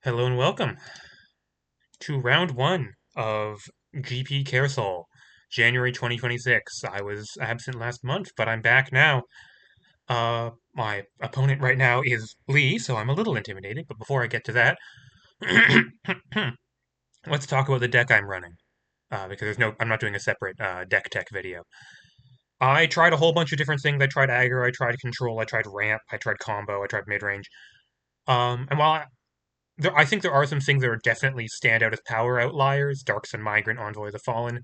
Hello and welcome to round one of GP Carousel, January 2026. I was absent last month, but I'm back now. My opponent right now is Lee, so I'm a little intimidated, but before I get to that, let's talk about the deck I'm running. I'm not doing a separate deck tech video. I tried a whole bunch of different things. I tried aggro, I tried control, I tried ramp, I tried combo, I tried mid range. And while I think there are some things that are definitely stand out as power outliers. Dark Sun Migrant, Envoy of the Fallen.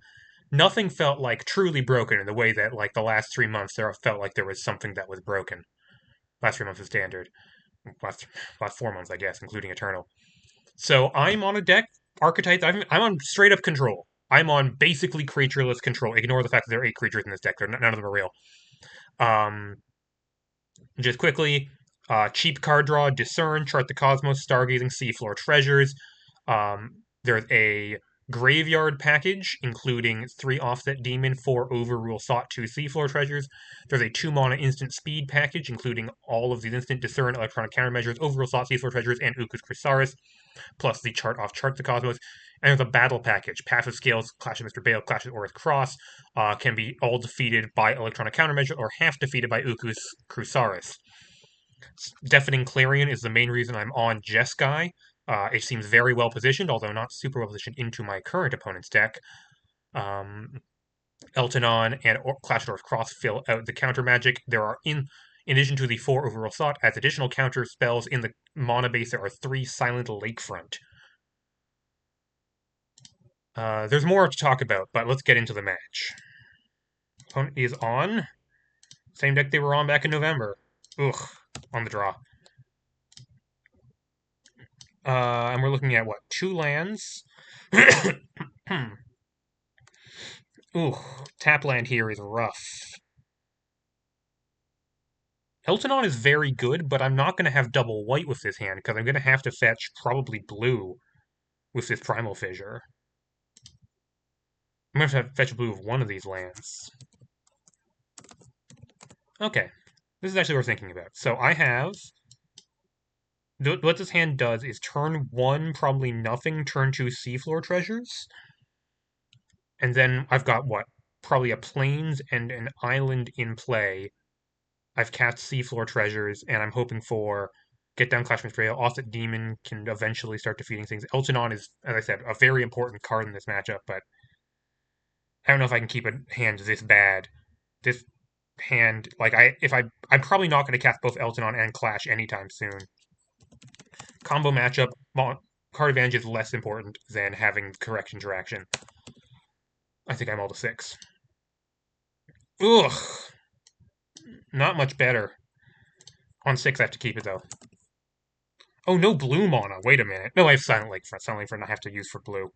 Nothing felt like truly broken in the way that like the last 3 months there felt like there was something that was broken. Last 3 months is standard. Last last 4 months, I guess, including Eternal. So I'm on a deck archetype. I'm on straight up control. I'm on basically creatureless control. Ignore the fact that there are 8 creatures in this deck. None of them are real. Um, just quickly, cheap card draw, Discern, Chart the Cosmos, Stargazing, Seafloor Treasures. There's a Graveyard package, including 3 Offset Demon, 4 Overrule Thought, 2 Seafloor Treasures. There's a 2 mana Instant Speed package, including all of these Instant Discern, Electronic Countermeasures, Overrule Thought, Seafloor Treasures, and Uku's Chrysaris, plus the Chart the Cosmos. And there's a battle package. Passive Scales, Clash of Mr. Bale, Clash of Aura's Cross, can be all defeated by Electronic Countermeasure or half defeated by Uku's Chrysaris. Deafening Clarion is the main reason I'm on Jeskai. It seems very well positioned, although not super well positioned into my current opponent's deck. Um, Eltonon and Clash of Aura's Cross fill out the counter magic. There are, in addition to the 4 Overrule Thought, as additional counter spells in the mana base, there are 3 Silent Lakefront. There's more to talk about, but let's get into the match. Opponent is on. Same deck they were on back in November. Ugh, on the draw. And we're looking at what? 2 lands. Ooh, tap land here is rough. Eltonon is very good, but I'm not going to have double white with this hand because I'm going to have to fetch probably blue with this Primal Fissure. I'm going to have to fetch blue with one of these lands. Okay, this is actually worth thinking about. So I have... What this hand does is turn 1, probably nothing, turn 2 Seafloor Treasures. And then I've got, what? Probably a Plains and an Island in play. I've cast Seafloor Treasures, and I'm hoping for get down Clash Betrayal. Offset Demon can eventually start defeating things. Eltonon is, as I said, a very important card in this matchup, but I don't know if I can keep a hand this bad. This hand, like I'm probably not going to cast both Eltonon and Clash anytime soon. Combo matchup, card advantage is less important than having correct interaction. I think I'm all to 6. Ugh, not much better. On 6, I have to keep it though. Oh, no blue mana. Wait a minute. No, I have Silent Lakefront. Silent Lakefront I have to use for blue.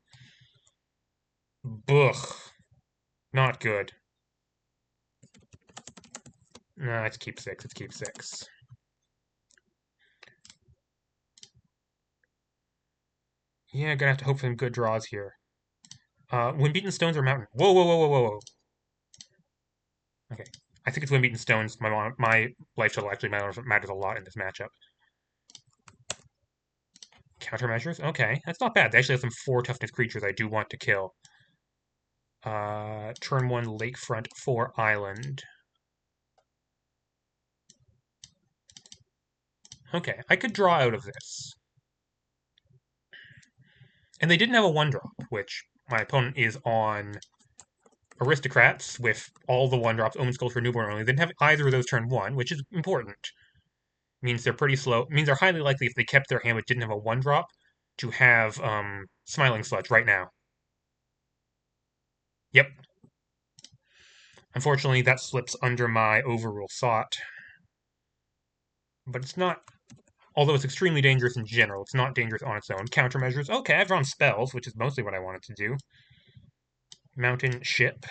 Ugh. Not good. No, let's keep 6. Let's keep 6. Yeah, gonna have to hope for some good draws here. Wind-Beaten Stones or Mountain? Whoa, whoa, whoa, whoa, whoa, whoa. Okay. I think it's Wind-Beaten Stones. My life total actually matters a lot in this matchup. Countermeasures? Okay, that's not bad. They actually have some 4 toughness creatures I do want to kill. Turn 1 Lakefront 4 Island. Okay, I could draw out of this. And they didn't have a 1-drop, which my opponent is on Aristocrats with all the 1-drops, Omen Sculpture, Newborn only. They didn't have either of those turn 1, which is important. Means they're pretty slow. Means they're highly likely, if they kept their hand but didn't have a 1-drop, to have Smiling Sludge right now. Yep. Unfortunately, that slips under my Overrule Thought. But it's not... Although it's extremely dangerous in general, it's not dangerous on its own. Countermeasures. Okay, I've drawn spells, which is mostly what I wanted to do. Mountain Ship.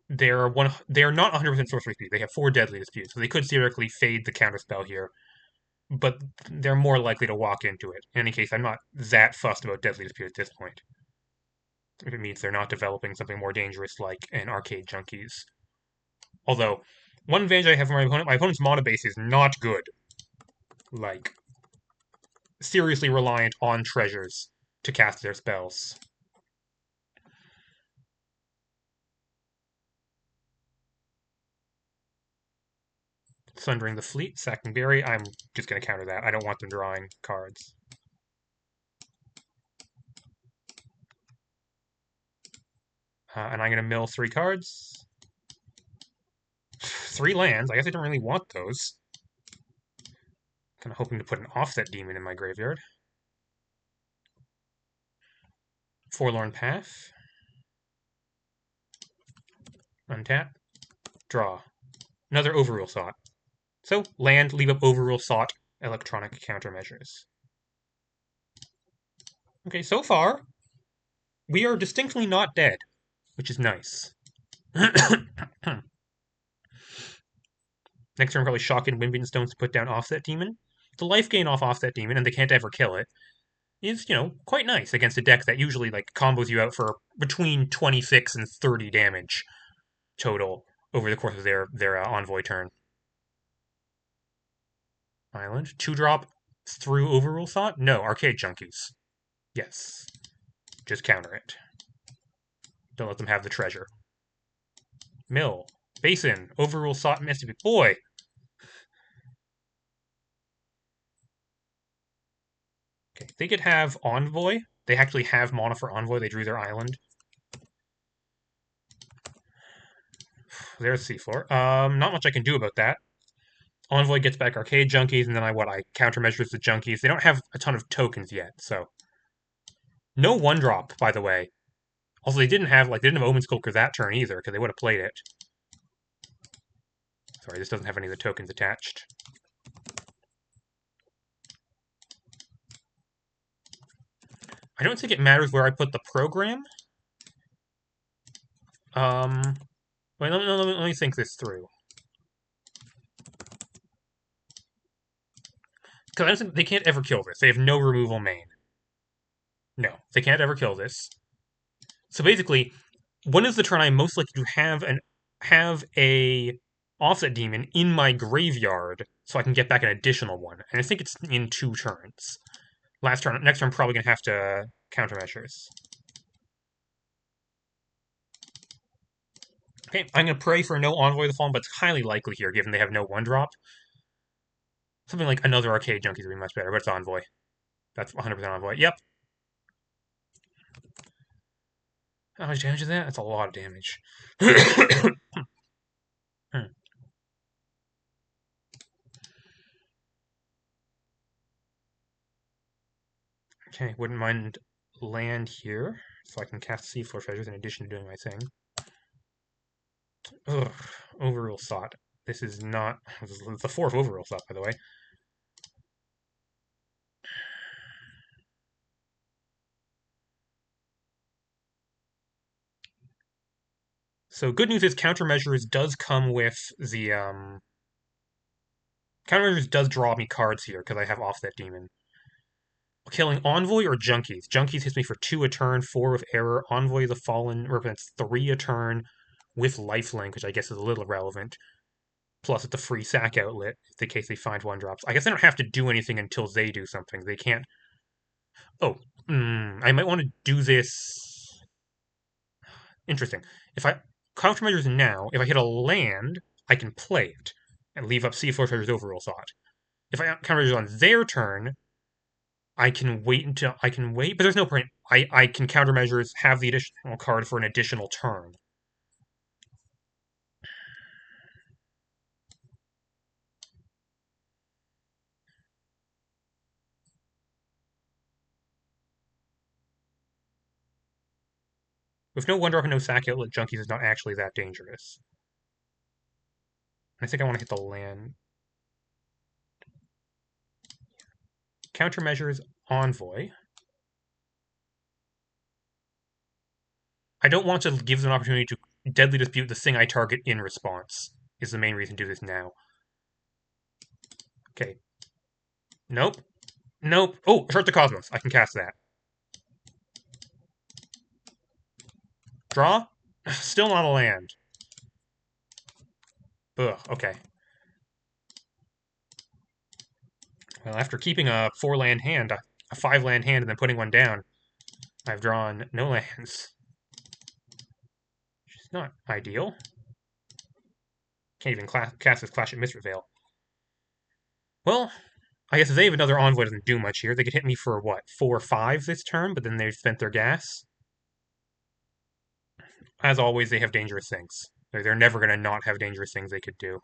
They are not 100% sorcery speed. They have 4 deadly disputes, so they could theoretically fade the counterspell here. but they're more likely to walk into it. In any case, I'm not that fussed about Deadly Dispute at this point. If it means they're not developing something more dangerous like an Arcade Junkies. Although, one advantage I have for my opponent's mana base is not good. Like, seriously reliant on treasures to cast their spells. Sundering the Fleet, sacking Berry. I'm just going to counter that. I don't want them drawing cards. And I'm going to mill 3 cards. 3 lands. I guess I don't really want those. Kind of hoping to put an Offset Demon in my graveyard. Forlorn Path. Untap. Draw. Another Overrule Sought. So, land, leave up Overrule Sought, electronic countermeasures. Okay, so far, we are distinctly not dead, which is nice. Next turn, probably Shock and Windbeaten Stones to put down Offset Demon. The life gain off Offset Demon, and they can't ever kill it, is, quite nice against a deck that usually, combos you out for between 26 and 30 damage total over the course of their Envoy turn. Island. 2-drop through Overrule Thought? No, Arcade Junkies. Yes. Just counter it. Don't let them have the treasure. Mill. Basin. Overrule Thought Mississippi. Boy! Okay, they could have Envoy. They actually have mana for Envoy. They drew their island. There's Seafloor. Not much I can do about that. Envoy gets back Arcade Junkies, and then I countermeasures the Junkies. They don't have a ton of tokens yet, so. No 1-drop, by the way. Also, they didn't have Omen Skulker that turn either, because they would have played it. Sorry, this doesn't have any of the tokens attached. I don't think it matters where I put the program. Wait, let me think this through. Because I don't think they can't ever kill this. They have no removal main. No, they can't ever kill this. So basically, when is the turn I'm most likely to have a Offset Demon in my graveyard so I can get back an additional one? And I think it's in 2 turns. Next turn, I'm probably going to have to countermeasures. Okay, I'm going to pray for no Envoy of the Fallen, but it's highly likely here, given they have no 1-drop. Something like another Arcade Junkies would be much better, but it's Envoy. That's 100% Envoy. Yep. How much damage is that? That's a lot of damage. Okay, wouldn't mind land here, so I can cast Seafloor Treasures in addition to doing my thing. Ugh, Overrule Sought. This is not... It's the 4th Overrule Sought, by the way. So good news is Countermeasures does come with the... Countermeasures does draw me cards here, because I have Offset Demon. Killing Envoy or Junkies? Junkies hits me for 2 a turn, 4 with Error. Envoy the Fallen represents 3 a turn with Lifelink, which I guess is a little irrelevant. Plus, it's a free sack outlet in case they find 1-drops. I guess I don't have to do anything until they do something. They can't... Oh, I might want to do this... Interesting. If I countermeasures now, if I hit a land, I can play it and leave up Seafloor Treasure's Overrule Thought. If I countermeasures on their turn, I can wait, but there's no point. I can countermeasures, have the additional card for an additional turn. With no 1-drop and no sack outlet, Junkies is not actually that dangerous. I think I want to hit the land. Countermeasures, Envoy. I don't want to give them an opportunity to Deadly Dispute the thing I target in response, is the main reason to do this now. Okay. Nope. Nope. Oh, Short the Cosmos. I can cast that. Draw? Still not a land. Ugh, okay. Well, after keeping a 4-land hand, a 5-land hand, and then putting one down, I've drawn no lands. Which is not ideal. Can't even cast this Clash at Mistral. Well, I guess if they have another Envoy, doesn't do much here. They could hit me for, what, 4 or 5 this turn, but then they've spent their gas. As always, they have dangerous things. They're never going to not have dangerous things they could do.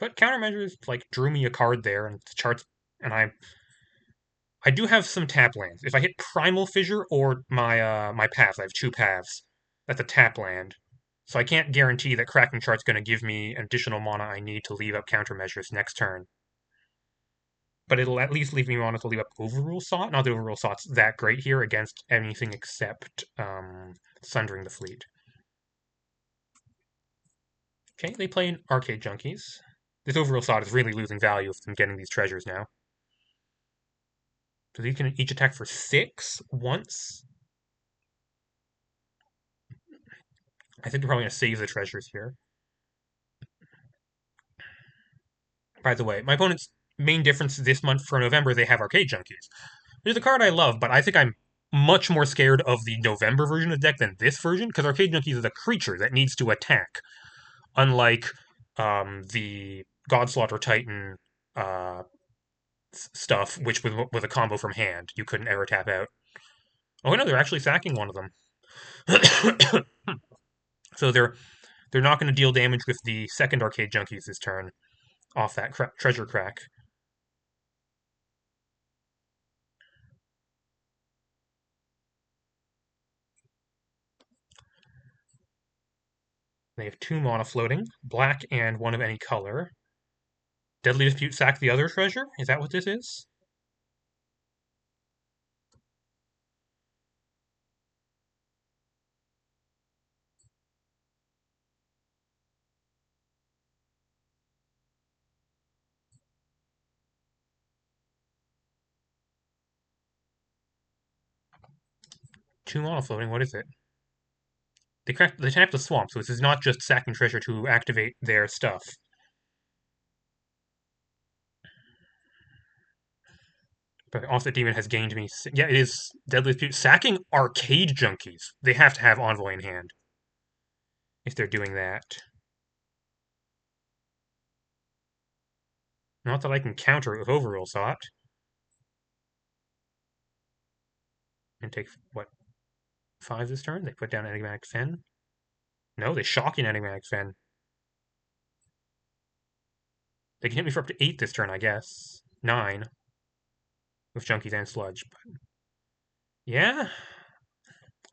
But countermeasures like drew me a card there, and the charts, and I do have some tap lands. If I hit Primal Fissure or my paths, I have 2 paths. That's a tap land. So I can't guarantee that Kraken Chart's going to give me additional mana I need to leave up countermeasures next turn. But it'll at least leave me mana to leave up Overrule Sought. Not that Overrule Sought's that great here against anything except Sundering the Fleet. Okay, they play in Arcade Junkies. This Overrule Sought is really losing value with them getting these treasures now. So these can each attack for 6 once. I think they're probably going to save the treasures here. By the way, my opponent's main difference this month for November, they have Arcade Junkies. There's a card I love, but I think I'm much more scared of the November version of the deck than this version, because Arcade Junkies is a creature that needs to attack. Unlike the Godslaughter Titan uh, stuff, which with a combo from hand, you couldn't ever tap out. Oh no, they're actually sacking one of them. So they're not going to deal damage with the second Arcade Junkies this turn off that treasure crack. They have 2 mana floating, black and 1 of any color. Deadly Dispute sack the other treasure? Is that what this is? Two mana floating, what is it? They tap the swamp, so this is not just sacking treasure to activate their stuff. But Offset Demon has gained me. Yeah, it is Deadly Dispute. Sacking Arcade Junkies. They have to have Envoy in hand if they're doing that. Not that I can counter it with Overrule Sought. And take, what, 5 this turn? They put down Enigmatic Fen? No, they shock in Enigmatic Fen. They can hit me for up to 8 this turn, I guess. 9. With Junkies and Sludge. But yeah.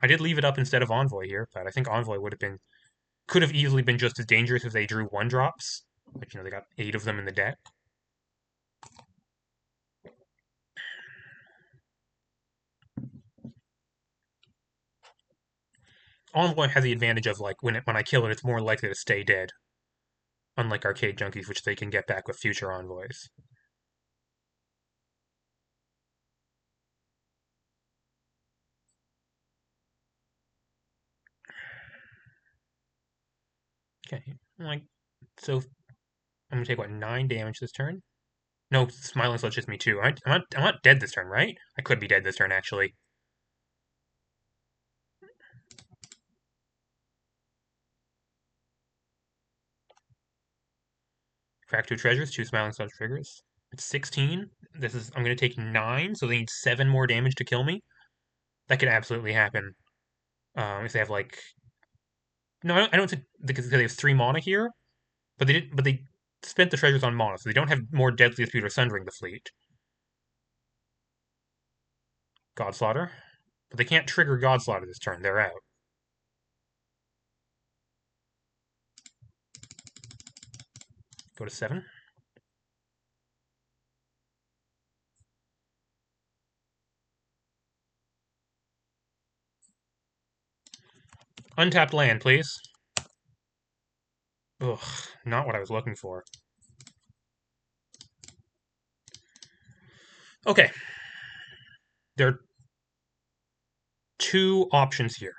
I did leave it up instead of Envoy here, but I think Envoy could have easily been just as dangerous if they drew 1-drops. But, they got 8 of them in the deck. Envoy has the advantage of, like, when I kill it, it's more likely to stay dead. Unlike Arcade Junkies, which they can get back with future Envoys. Okay, so I'm gonna take, what, 9 damage this turn? No, Smiling Sludge hits me too. I'm not dead this turn, right? I could be dead this turn, actually. Crack 2 treasures, 2 Smiling Sludge triggers. It's 16. I'm gonna take 9, so they need 7 more damage to kill me. That could absolutely happen. If they have, like, no, I don't think because they have 3 mana here, but they spent the treasures on mana, so they don't have more Deadly Dispute or Sundering the Fleet. Godslaughter, but they can't trigger Godslaughter this turn. They're out. Go to 7. Untapped land, please. Ugh, not what I was looking for. Okay. There are two options here.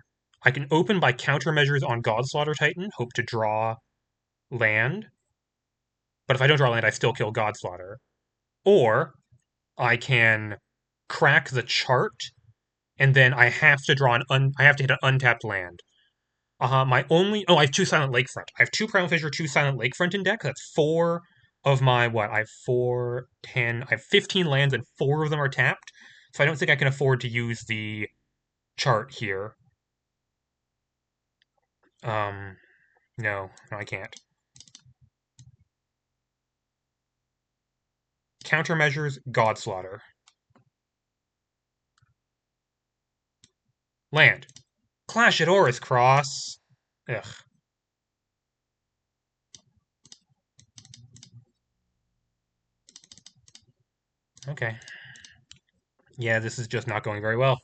I can open by countermeasures on Godslaughter Titan, hope to draw land. But if I don't draw land, I still kill Godslaughter. Or I can crack the chart, and then I have to draw I have to hit an untapped land. My only I have two Silent Lakefront. I have two Primal Fissure, two Silent Lakefront in deck. That's four of my what? I have 4, 10. I have 15 lands, and four of them are tapped. So I don't think I can afford to use the chart here. No, I can't. Countermeasures, Godslaughter. Land. Clash at Aura's Cross. Ugh. Okay. Yeah, this is just not going very well.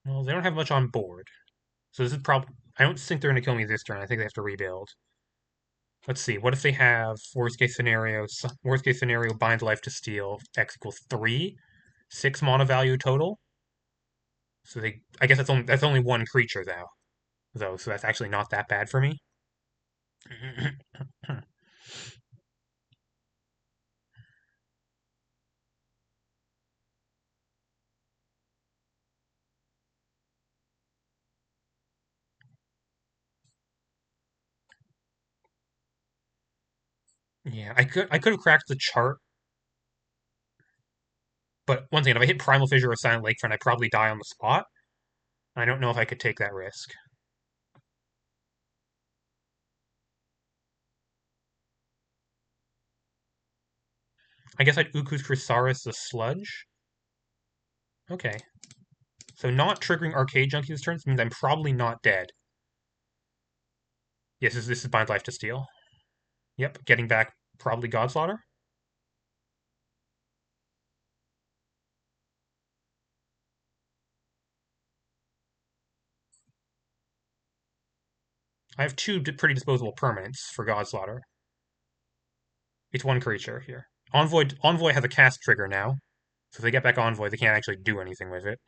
Well, they don't have much on board. So this is probably... I don't think they're going to kill me this turn. I think they have to rebuild. Let's see. What if they have worst case scenario? Worst case scenario, bind life to steel. X equals 3. 6 mana value total. So they... I guess that's only one creature, though. So that's actually not that bad for me. Yeah, I could have cracked the chart, but once again, if I hit Primal Fissure or Silent Lakefront, I probably die on the spot. I don't know if I could take that risk. I guess I'd Uku's Chrysaris the Sludge. Okay. So not triggering Arcade Junkie this turn means I'm probably not dead. Yes, this is Bind Life to Steel. Yep, getting back probably Godslaughter. I have two pretty disposable permanents for Godslaughter. It's one creature here. Envoy has a cast trigger now, so if they get back Envoy, they can't actually do anything with it.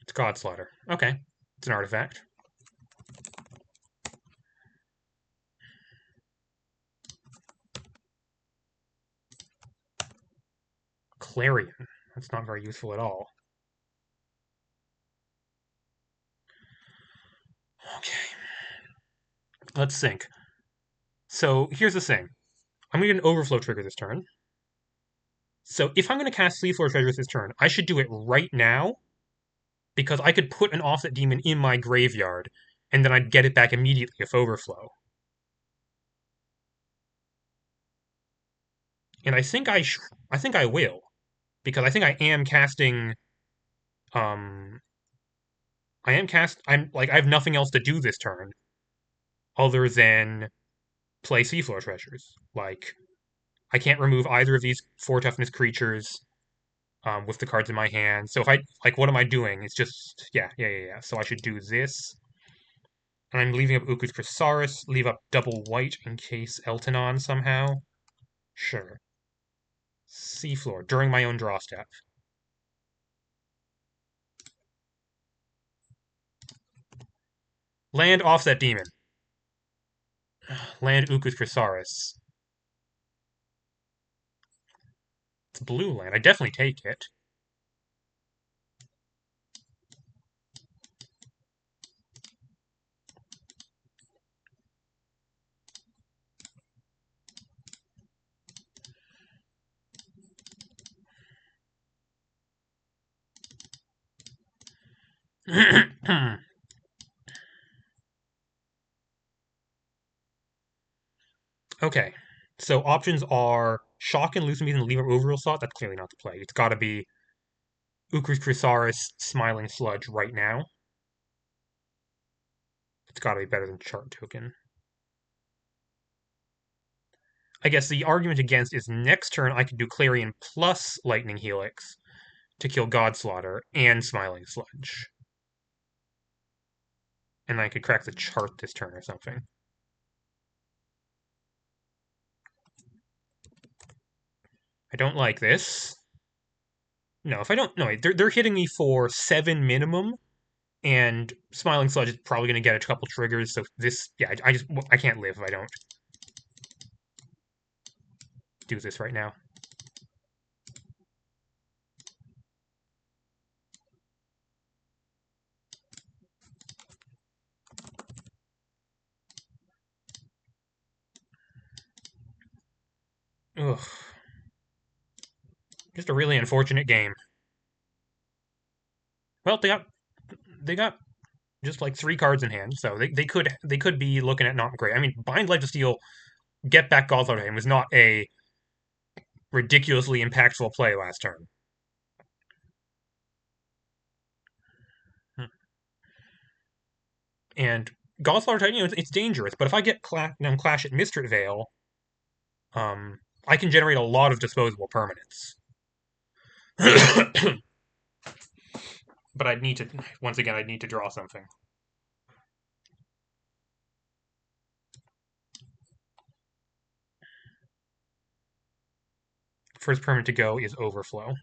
It's Godslaughter. Okay, it's an artifact. Clarion. That's not very useful at all. Okay. Let's think. So here's the thing. I'm going to get an Overflow trigger this turn. So if I'm going to cast Sleafleur Treasures this turn, I should do it right now, because I could put an Offset Demon in my graveyard, and then I'd get it back immediately if Overflow. And I think I will, because I think I am casting. Um, I'm like I have nothing else to do this turn, other than play Seafloor Treasures. Like I can't remove either of these 4 toughness creatures with the cards in my hand. So if I like, what am I doing? It's just yeah. So I should do this. And I'm leaving up Uku's Chrysaris, leave up double white in case Elton somehow. Sure. Seafloor, during my own draw step. Land Offset Demon. Land Uku's Chrysaris. It's blue land. I definitely take it. Okay, so options are Shock and Lucian and leave an overrule slot, that's clearly not the play. It's got to be Ukris Crusaris, Smiling Sludge right now. It's got to be better than Chart Token. I guess the argument against is next turn I could do Clarion plus Lightning Helix to kill Godslaughter and Smiling Sludge. And I could crack the chart this turn or something. I don't like this. No, if I don't... No, they're hitting me for 7 minimum, and Smiling Sludge is probably going to get a couple triggers, so this... Yeah, I can't live if I don't do this right now. Ugh. Just a really unfortunate game. Well, they got just like 3 cards in hand, so they could be looking at not great. I mean, Bind Life of Steel, get back Godslaughter was not a ridiculously impactful play last turn. And Godslaughter Titan, it's dangerous, but if I get Clash at Mistrit Vale, I can generate a lot of disposable permanents. But I'd need to, once again, I'd need to draw something. First permanent to go is Overflow.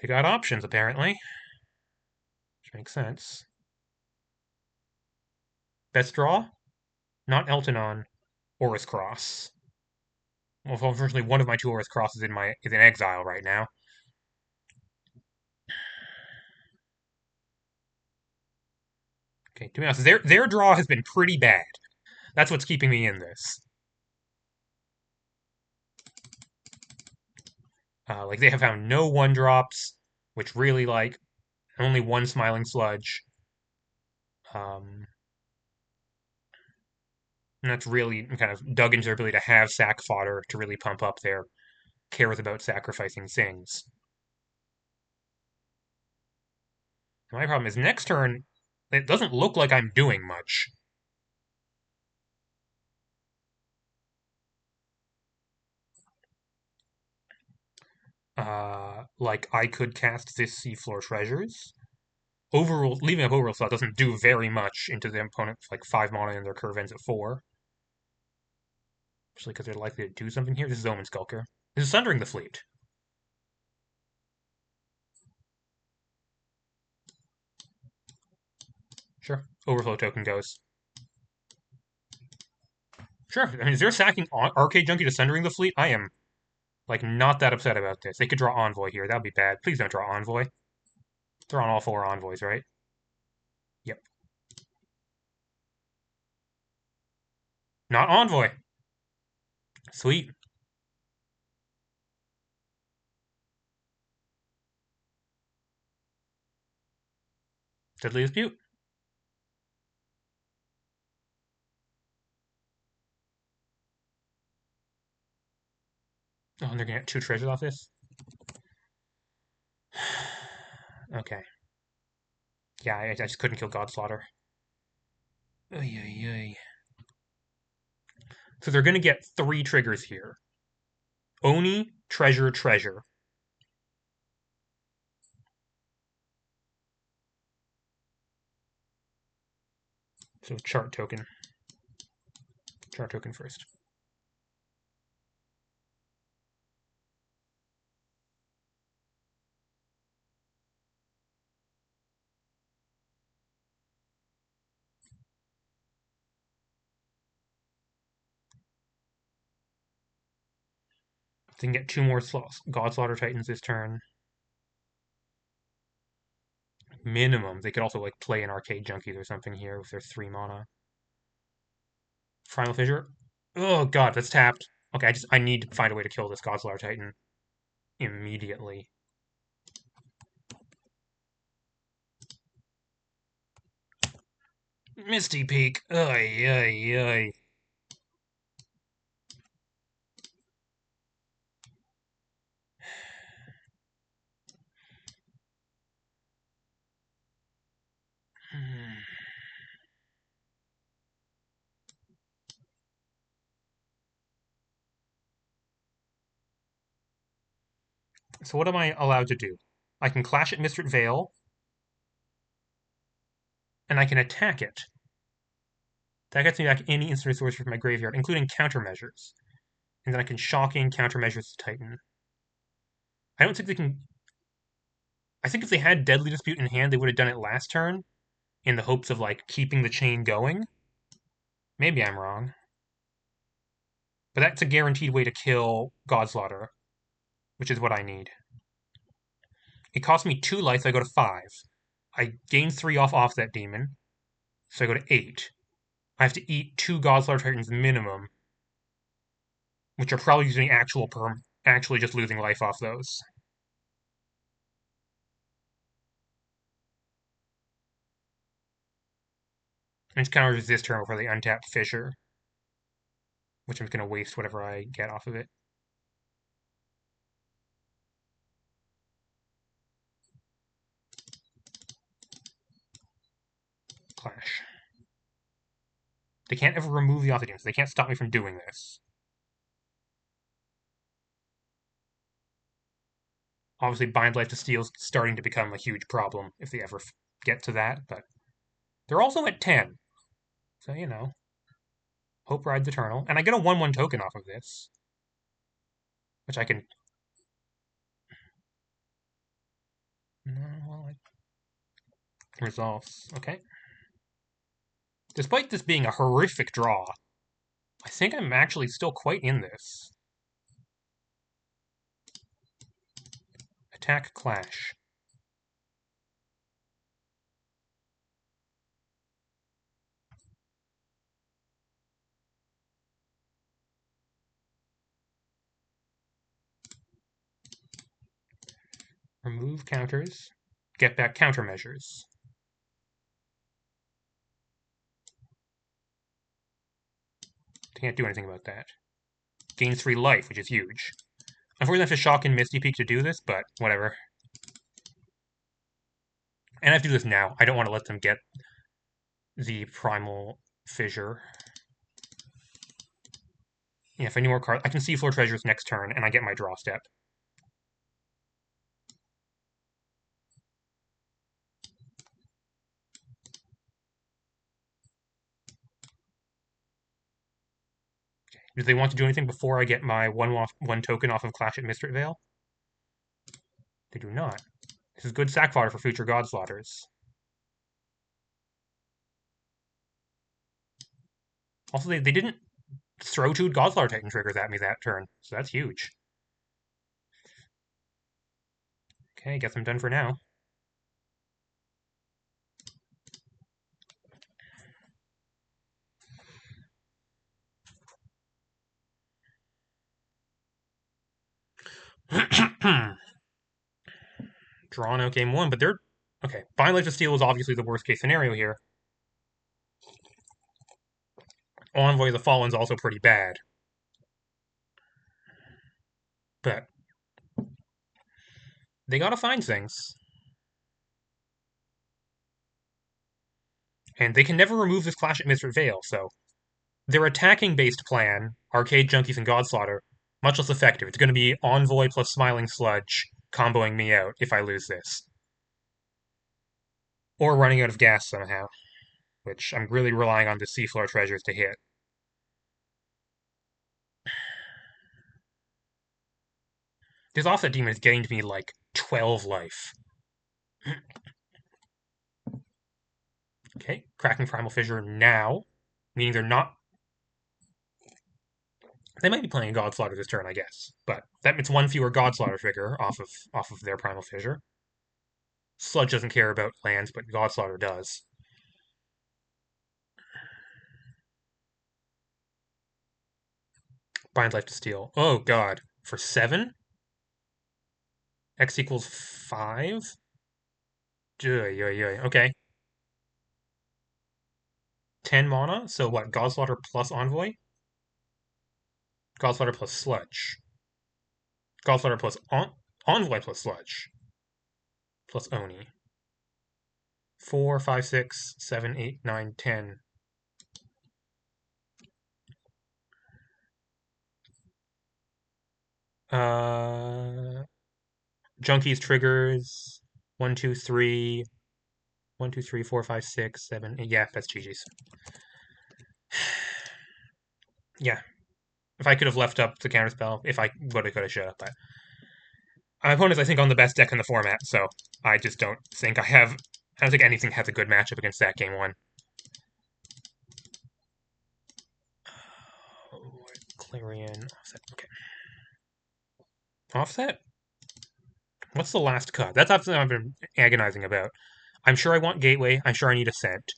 They got options, apparently. Which makes sense. Best draw? Not Eltonon, Aurus Cross. Well, unfortunately, one of my 2 Aurus Crosses is in exile right now. Okay, to be honest, their draw has been pretty bad. That's what's keeping me in this. Like, they have found no 1-drops, which really, like, only 1 Smiling Sludge. And that's really kind of dug into their ability to have sack fodder to really pump up their cares about sacrificing things. My problem is next turn, it doesn't look like I'm doing much. Like, I could cast this Seafloor Treasures. Overrule, leaving up Overrule slot doesn't do very much into the opponent's like 5 mana and their curve ends at 4. Especially because they're likely to do something here. This is Omen Skulker. This is Sundering the Fleet. Sure. Overflow token goes. Sure. I mean, is there sacking Arcade Junkie to Sundering the Fleet? I am, like, not that upset about this. They could draw Envoy here. That would be bad. Please don't draw Envoy. They're on all 4 Envoys, right? Yep. Not Envoy. Sweet. Deadly Dispute. Oh, and they're gonna get 2 treasures off this? Okay. Yeah, I just couldn't kill Godslaughter. Oy, oy, oy. So they're gonna get 3 triggers here. Oni, Treasure, Treasure. So chart token. Chart token first. They can get 2 more Godslaughter Titans this turn. Minimum. They could also like play an Arcade Junkies or something here with their 3 mana. Primal Fissure. Oh god, that's tapped. Okay, I need to find a way to kill this Godslaughter Titan immediately. Misty Peak. Ay, ay, ay. So what am I allowed to do? I can Clash at Mistrit Vale, and I can attack it. That gets me back any instant resources from my graveyard, including countermeasures. And then I can shock in countermeasures to Titan. I don't think they can. I think if they had Deadly Dispute in hand, they would have done it last turn in the hopes of like keeping the chain going. Maybe I'm wrong. But that's a guaranteed way to kill Godslaughter, which is what I need. It costs me 2 life, so I go to 5. I gain 3 off that demon, so I go to 8. I have to eat 2 Godslaughter Titans minimum, which are probably using actual perm, actually just losing life off those. And it's counters this turn before they untap Fissure, which I'm going to waste whatever I get off of it. Clash. They can't ever remove the Authidemons. They can't stop me from doing this. Obviously, Bind Life to Steel is starting to become a huge problem if they ever get to that, but they're also at 10. So, you know, Hope Rides Eternal. And I get a 1/1 token off of this, which I can. No, well, resolves. Okay. Despite this being a horrific draw, I think I'm actually still quite in this. Attack Clash. Remove counters. Get back countermeasures. Can't do anything about that. Gains 3 life, which is huge. Unfortunately, I have to shock in Misty Peak to do this, but whatever. And I have to do this now. I don't want to let them get the Primal Fissure. Yeah, if I need more cards, I can Seafloor Treasures next turn, and I get my draw step. Do they want to do anything before I get my one token off of Clash at Mistrit Vale? They do not. This is good sack fodder for future Godslaughters. Also, they didn't throw 2 Godslaughter Titan triggers at me that turn, so that's huge. Okay, guess I'm done for now. Drawn out game 1, but they're... Okay, Bind Life of Steel is obviously the worst case scenario here. Envoy of the Fallen's also pretty bad. But they gotta find things. And they can never remove this Clash at Mistrit Vale, so their attacking-based plan, Arcade Junkies and Godslaughter, much less effective. It's going to be Envoy plus Smiling Sludge comboing me out if I lose this. Or running out of gas somehow, which I'm really relying on the Seafloor Treasures to hit. This offset demon is getting to me like 12 life. Okay, cracking Primal Fissure now, meaning they're not. They might be playing Godslaughter this turn, I guess, but that it's one fewer Godslaughter trigger off of their Primal Fissure. Sludge doesn't care about lands, but Godslaughter does. Bind Life to Steel. Oh god, for 7? X equals 5? Okay. 10 mana, so what? Godslaughter plus Envoy? Godslaughter plus Sludge. Godslaughter plus Envoy plus Sludge. Plus Oni. 4, 5, 6, 7, 8, 9, 10. Junkies triggers 1, 2, 3. 1, 2, 3, 4, 5, 6, 7, 8. Yeah, that's GG's. Yeah. If I could have left up the counterspell, if I woulda, coulda, shoulda, but my opponent's, I think, on the best deck in the format, so I just don't think I don't think anything has a good matchup against that game one. Oh, Clarion, offset, okay. Offset? What's the last cut? That's something I've been agonizing about. I'm sure I want Gateway. I'm sure I need Ascent.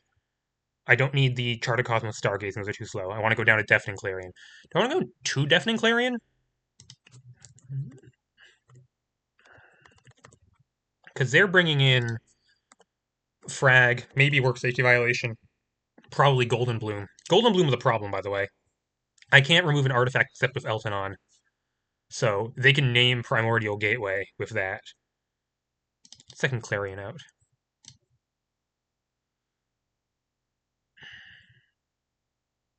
I don't need the Chart of Cosmos Stargazing. Those are too slow. I want to go down to Deafening Clarion. Do I want to go to Deafening Clarion? Because they're bringing in Frag, maybe Work Safety Violation, probably Golden Bloom. Golden Bloom is a problem, by the way. I can't remove an artifact except with Elton on. So they can name Primordial Gateway with that. Second Clarion out.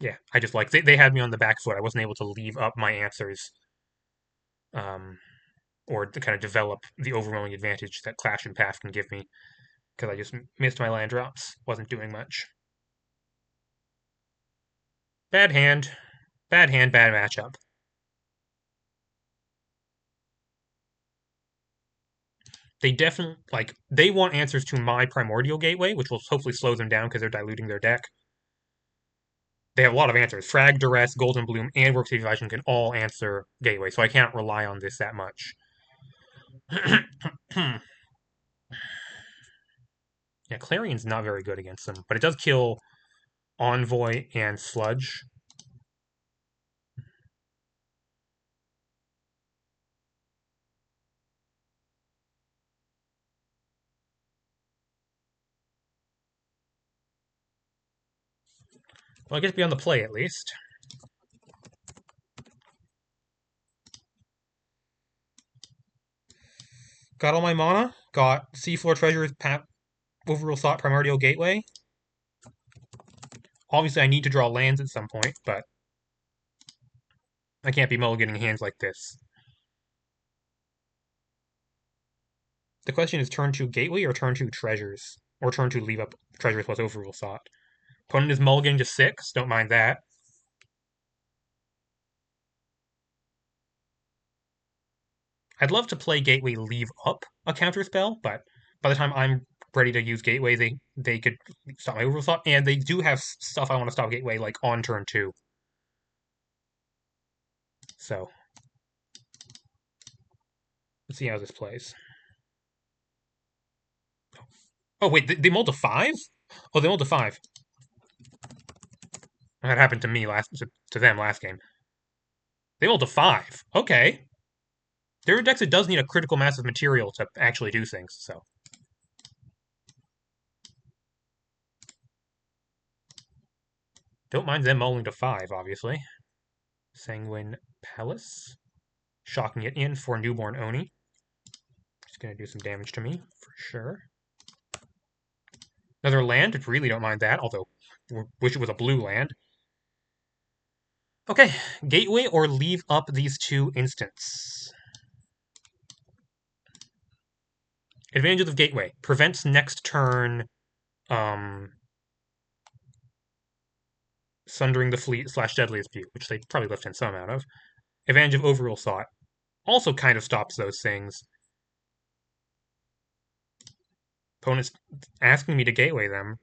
Yeah, I just like they had me on the back foot. I wasn't able to leave up my answers, or to kind of develop the overwhelming advantage that Clash and Path can give me because I just missed my land drops. Wasn't doing much. Bad hand, bad hand, bad matchup. They definitely they want answers to my Primordial Gateway, which will hopefully slow them down because they're diluting their deck. They have a lot of answers. Frag, Duress, Golden Bloom, and Work Safety Violation can all answer Gateway, so I can't rely on this that much. Yeah, Clarion's not very good against them, but it does kill Envoy and Sludge. Well, I guess beyond the play at least. Got all my mana. Got Seafloor Treasures, Overrule Thought, Primordial Gateway. Obviously, I need to draw lands at some point, but I can't be mulliganing hands like this. The question is turn 2 Gateway or turn 2 Treasures? Or turn 2 leave up Treasures plus Overrule Thought. Opponent is mulliganing to 6, don't mind that. I'd love to play Gateway leave up a counterspell, but by the time I'm ready to use Gateway, they could stop my Overrule Thought, and they do have stuff I want to stop Gateway, like on turn 2. So, let's see how this plays. Oh, wait, they mulled to 5? Oh, they mulled to 5. That happened to me to them last game. They mulled to 5. Okay. There are decks that does need a critical mass of material to actually do things, so. Don't mind them mulling to 5, obviously. Sanguine Palace. Shocking it in for Newborn Oni. It's going to do some damage to me, for sure. Another land, really don't mind that, although wish it was a blue land. Okay, Gateway or leave up these 2 instants. Advantage of Gateway. Prevents next turn Sundering the Fleet / Deadliest View, which they probably left in some amount of. Advantage of Overrule Thought. Also kind of stops those things. Opponent's asking me to Gateway them.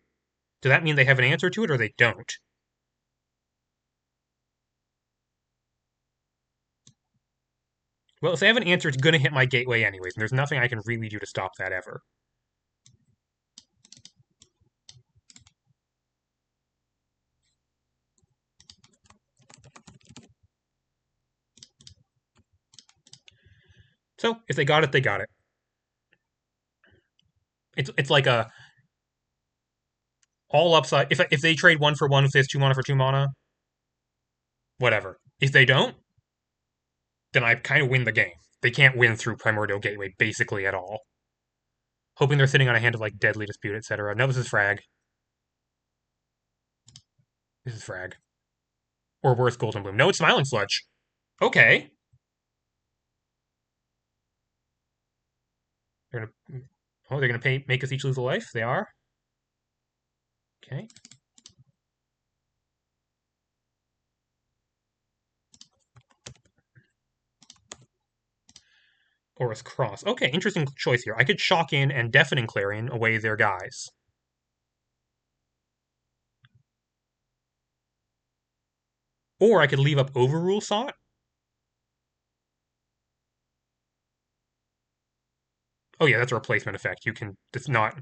Does that mean they have an answer to it or they don't? Well, if they have an answer, it's going to hit my Gateway anyways, and there's nothing I can really do to stop that ever. So, if they got it, they got it. It's like All upside. If they trade 1 for 1 with this 2 mana for 2 mana, whatever. If they don't, then I kind of win the game. They can't win through Primordial Gateway basically at all. Hoping they're sitting on a hand of like Deadly Dispute, etc. No, this is Frag. This is Frag. Or worse, Golden Bloom. No, it's Smiling Sludge. Okay. They're gonna. Oh, they're gonna make us each lose a life. They are. Okay. Aura's Cross. Okay, interesting choice here. I could shock in and Deafening Clarion away their guys. Or I could leave up Overrule Sot. Oh yeah, that's a replacement effect. You can. It's not.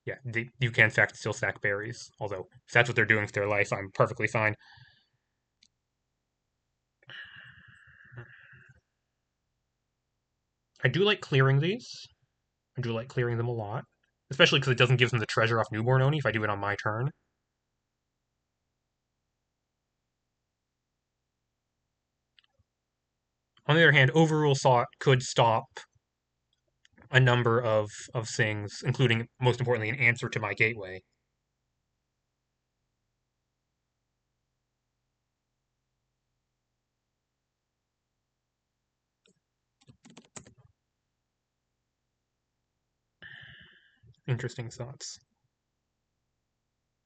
Yeah, you can still sack berries. Although if that's what they're doing with their life, I'm perfectly fine. I do like clearing these. I do like clearing them a lot, especially because it doesn't give them the treasure off Newborn Oni if I do it on my turn. On the other hand, Overrule Sot could stop a number of things, including, most importantly, an answer to my gateway. Interesting thoughts.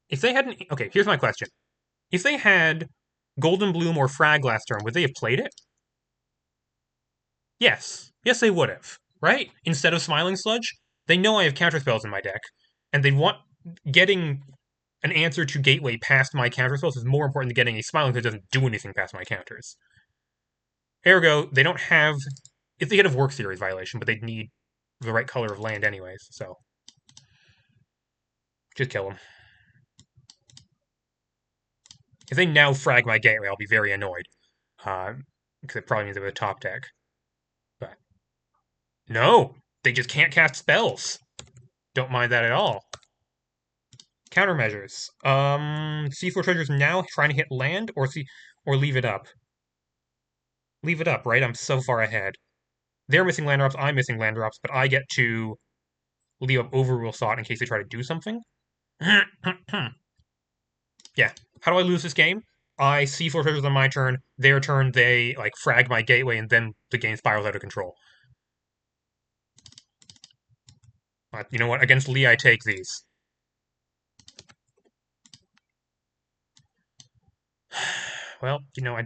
If they hadn't... Okay, here's my question. If they had Golden Bloom or Frag last turn, would they have played it? Yes. Yes, they would have. Right? Instead of Smiling Sludge, they know I have counterspells in my deck, and they want... Getting an answer to Gateway past my counterspells is more important than getting a Smiling that doesn't do anything past my counters. Ergo, they don't have... If they could have Work Series violation, but they'd need the right color of land anyways, so... Just kill them. If they now frag my gateway, I'll be very annoyed. Because it probably means they have a top deck. But no! They just can't cast spells. Don't mind that at all. Countermeasures. Seafloor Treasure's now trying to hit land or leave it up. Leave it up, right? I'm so far ahead. They're missing land drops, I'm missing land drops, but I get to leave up Overrule Sot in case they try to do something. Yeah. How do I lose this game? I Seafloor Treasures on my turn. Their turn, they like frag my gateway, and then the game spirals out of control. You know what? Against Lee, I take these. Well, you know,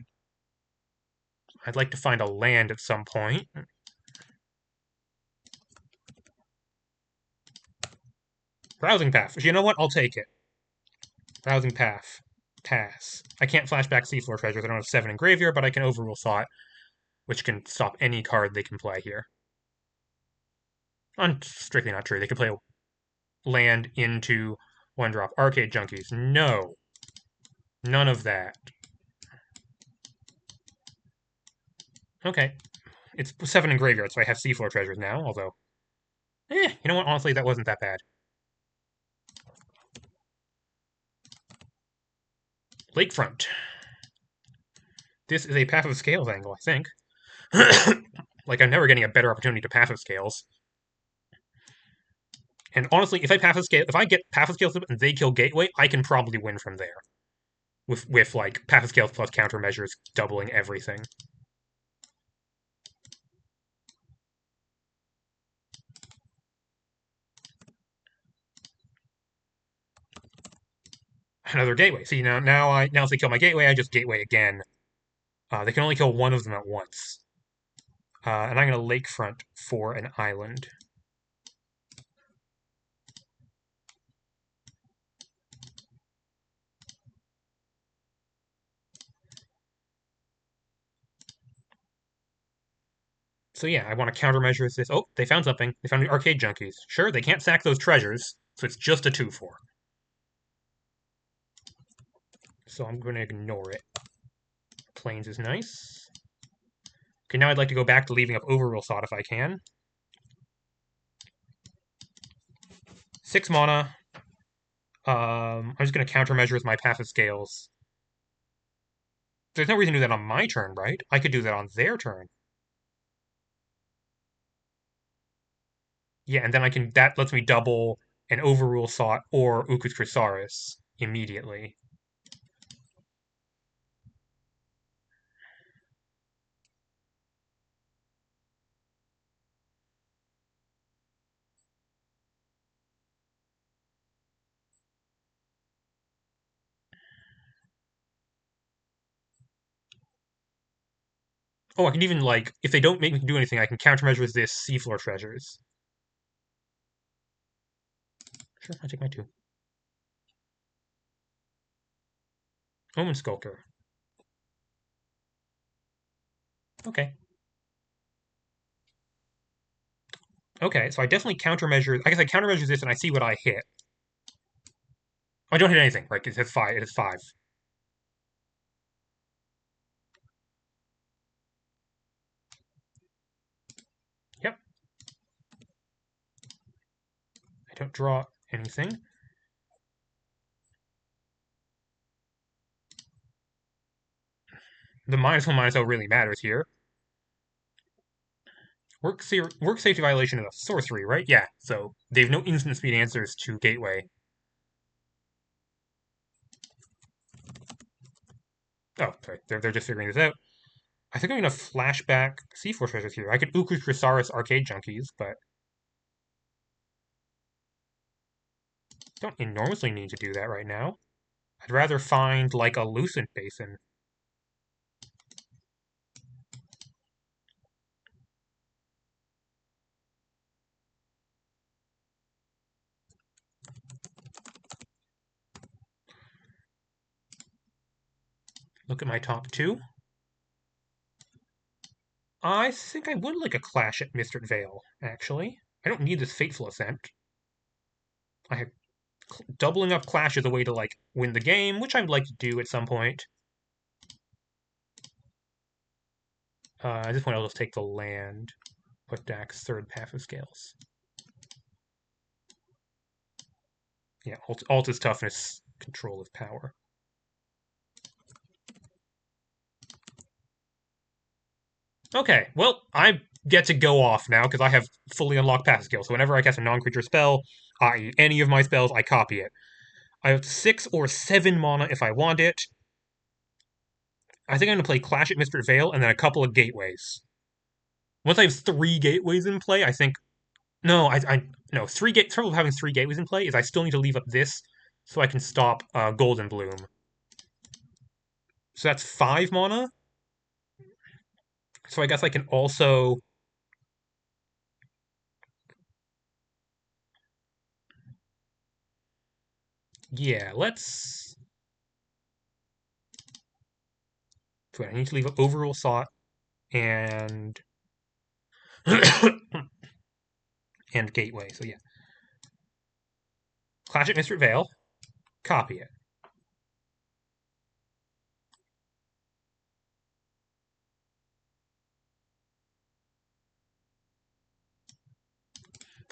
I'd like to find a land at some point. Browsing Path. You know what? I'll take it. Browsing Path. Pass. I can't flashback Seafloor Treasures. I don't have 7 in Graveyard, but I can Overrule Thought, which can stop any card they can play here. Strictly not true. They could play a land into 1-drop. Arcade Junkies. No. None of that. Okay. It's 7 in Graveyard, so I have Seafloor Treasures now, although... you know what? Honestly, that wasn't that bad. Lakefront. This is a Path of Scales angle, I think. Like, I'm never getting a better opportunity to Path of Scales. And honestly, if I get Path of Scales and they kill Gateway, I can probably win from there. With like Path of Scales plus countermeasures doubling everything. Another Gateway. See, now if they kill my Gateway, I just Gateway again. They can only kill one of them at once. And I'm going to Lakefront for an island. So yeah, I want to countermeasure this. Oh, they found something. They found the Arcade Junkies. Sure, they can't sack those treasures, so it's just a 2/4. So I'm going to ignore it. Plains is nice. Okay, now I'd like to go back to leaving up Overrule Thought if I can. 6 mana. I'm just going to countermeasure with my passive scales. There's no reason to do that on my turn, right? I could do that on their turn. Yeah, and then that lets me double an Overrule Sot or Ukus Chrysaris immediately. Oh, I can even, like, if they don't make me do anything, I can countermeasure with this Seafloor Treasures. Sure, I'll take my 2. Omen Skulker. Okay. Okay, so I definitely countermeasure. I guess I countermeasure this and I see what I hit. I don't hit anything, right? It has 5. It is 5. Yep. I don't draw anything. The -1/-0 really matters here. Work safety violation is a sorcery, right? Yeah, so they have no instant speed answers to Gateway. Oh, sorry, they're just figuring this out. I think I'm going to flashback Seafloor Treasures here. I could Uku Chrysaris Arcade Junkies, but don't enormously need to do that right now. I'd rather find, like, a Lucent Basin. Look at my top 2. I think I would like a Clash at Mistrit Vale, actually. I don't need this Fateful Ascent. I have doubling up Clash is a way to, like, win the game, which I'd like to do at some point. At this point, I'll just take the land, put Dax third passive scales. Yeah, alt is toughness, control is power. Okay, well, I get to go off now because I have fully unlocked passive scales. So whenever I cast a non-creature spell, i.e. any of my spells, I copy it. I have 6 or 7 mana if I want it. I think I'm going to play Clash at Mistrit Vale and then a couple of gateways. Once I have 3 gateways in play, I think no, no 3 trouble with having 3 gateways in play is I still need to leave up this so I can stop Golden Bloom. So that's 5 mana. So I guess I can also yeah, let's so I need to leave up Overrule Sot and and Gateway. So yeah. Clash at Mistrit Vale, copy it.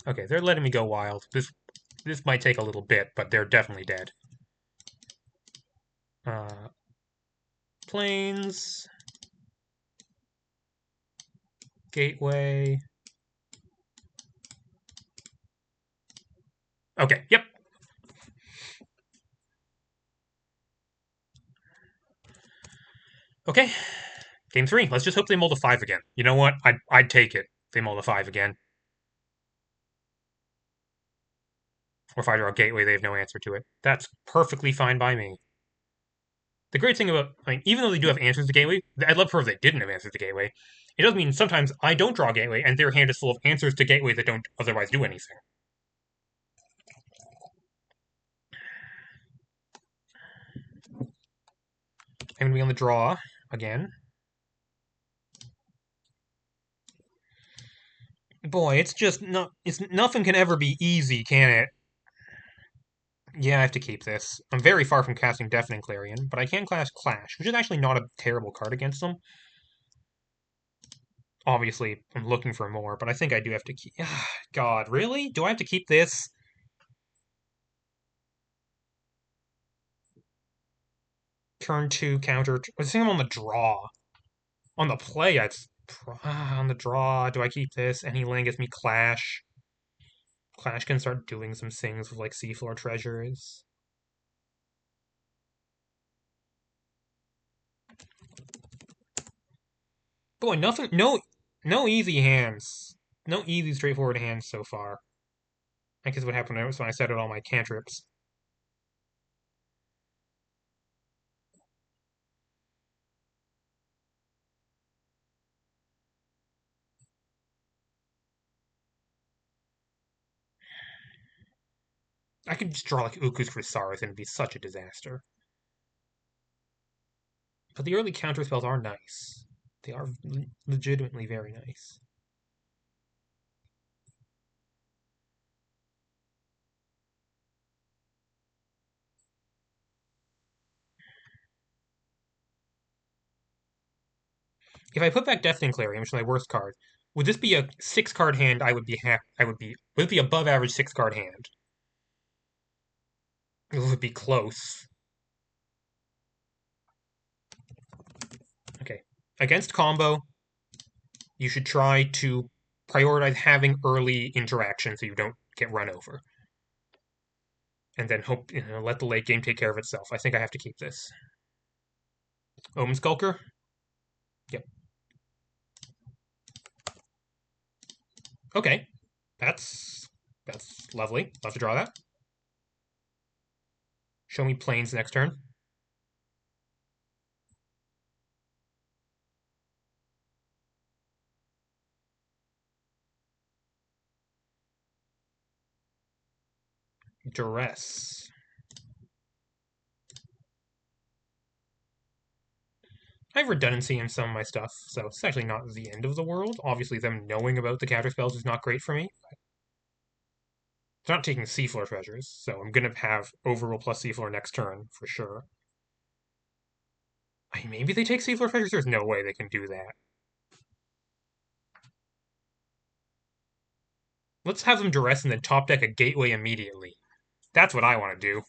Okay, they're letting me go wild. This might take a little bit, but they're definitely dead. Plains, Gateway. Okay, yep. Okay, game 3. Let's just hope they mold a 5 again. You know what? I'd take it. If they mold a 5 again. Or if I draw Gateway, they have no answer to it. That's perfectly fine by me. The great thing about, I mean, even though they do have answers to Gateway, I'd love for if they didn't have answers to Gateway. It does mean sometimes I don't draw Gateway, and their hand is full of answers to Gateway that don't otherwise do anything. I'm going to be on the draw again. Boy, it's just not. It's nothing can ever be easy, can it? Yeah, I have to keep this. I'm very far from casting Deafening Clarion, but I can cast Clash, which is actually not a terrible card against them. Obviously, I'm looking for more, but I think I do have to keep. God, really? Do I have to keep this? Turn 2 counter. I think I'm on the draw. On the play, on the draw. Do I keep this? Any land gives me Clash. Clash can start doing some things with like Seafloor Treasures. Boy, nothing. No easy hands. No easy, straightforward hands so far. I guess what happened was when I set out all my cantrips. I could just draw like Uku's Chrysalis and it'd be such a disaster. But the early counter spells are nice. They are legitimately very nice. If I put back Deafening Clarion, which is my worst card, would this be a 6-card hand? I would be happy. Would it be above average 6-card hand? It would be close. Okay. Against combo, you should try to prioritize having early interaction so you don't get run over. And then hope, let the late game take care of itself. I think I have to keep this. Omen Skulker? Yep. Okay. That's lovely. Love to draw that. Show me planes next turn. Duress. I have redundancy in some of my stuff, so it's actually not the end of the world. Obviously, them knowing about the counter spells is not great for me. It's not taking Seafloor Treasures, so I'm going to have Overrule plus Seafloor next turn, for sure. I mean, maybe they take Seafloor Treasures? There's no way they can do that. Let's have them Duress and then top deck a Gateway immediately. That's what I want to do.